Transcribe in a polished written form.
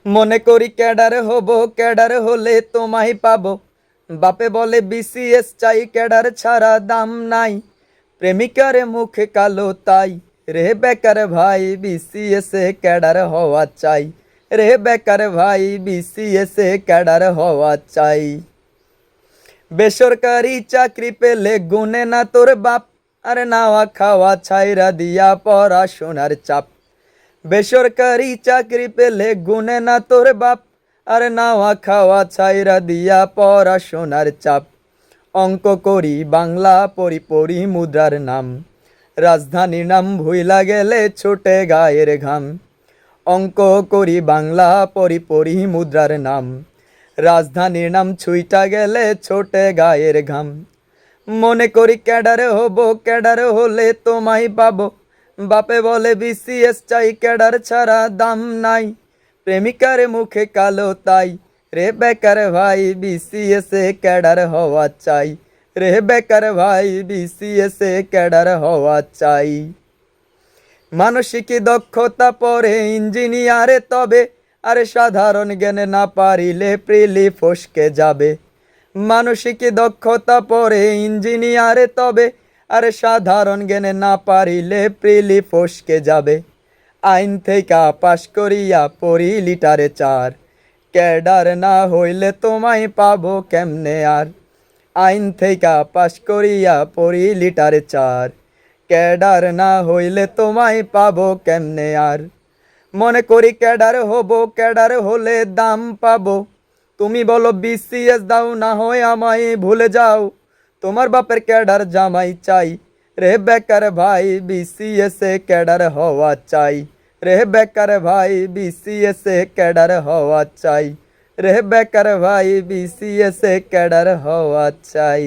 মনে করি ক্যাডার হব, ক্যাডার হলে তোমায় পাবো। বাপে বলে বিসিএস চাই, ক্যাডার ছাড়া দাম নাই। প্রেমিকারে মুখে কালো তাই, রে বেকার ভাই বিসিএস এ ক্যাডার হওয়া চাই। রে বেকার ভাই বিসিএস এ ক্যাডার হওয়া চাই। বেসরকারি চাকরি পেলে গুনে না তোর বাপ, আরে নাওয়া খাওয়া ছাইরা দিয়া পড়াশোনার চাপ। বেসরকারি চাকরি পেলে গুনে না তোর বাপ, আরে নাওয়া খাওয়া ছাইরা দিয়া পড়াশোনার চাপ। অঙ্ক করি বাংলা পড়ি পড়ি মুদ্রার নাম, রাজধানীর নাম ভুইলা গেলে ছোটে গায়ের ঘাম। অঙ্ক করি বাংলা পড়ি পড়ি মুদ্রার নাম, রাজধানীর নাম ছুঁইটা গেলে ছোটে গায়ের ঘাম। মনে করি ক্যাডার হব, ক্যাডার হলে তোমায় পাবো। বাপে বলে বিসিএস চাই, ক্যাডার ছাড়া দাম নাই। প্রেমিকার মুখে কালো তাই, রে বেকার ভাই বিসিএস এ ক্যাডার হওয়া চাই। রে বেকার ভাই বিসিএস এ ক্যাডার হওয়া চাই। মানসিক দক্ষতা পড়ে ইঞ্জিনিয়ারে তবে, আরে সাধারণ জ্ঞানে না পারিলে প্রিলি ফসকে যাবে। মানসিক দক্ষতা পড়ে ইঞ্জিনিয়ারে তবে, আরে সাধারণ জ্ঞানে না পারিলে প্রিলি ফসকে যাবে। আইন থেকে পাশ করিয়া পড়ি লিটারে 4, ক্যাডার না হইলে তোমায় পাবো কেমনে আর। আইন থেকে পাশ করিয়া পড়ি লিটারে 4, ক্যাডার না হইলে তোমায় পাবো কেমনে আর। মনে করি ক্যাডার হব, ক্যাডার হলে দাম পাবো। তুমি বলো বিসিএস দাও, না হয় আমায় ভুলে যাও। তোমার বাপের ক্যাডার জামাই চাই, রে বেকার ভাই বিসিএস এ ক্যাডার হওয়া চাই। রে বেকার ভাই বিসিএস এ ক্যাডার হওয়া চাই। রে বেকার ভাই বিসিএস এ ক্যাডার হওয়া চাই।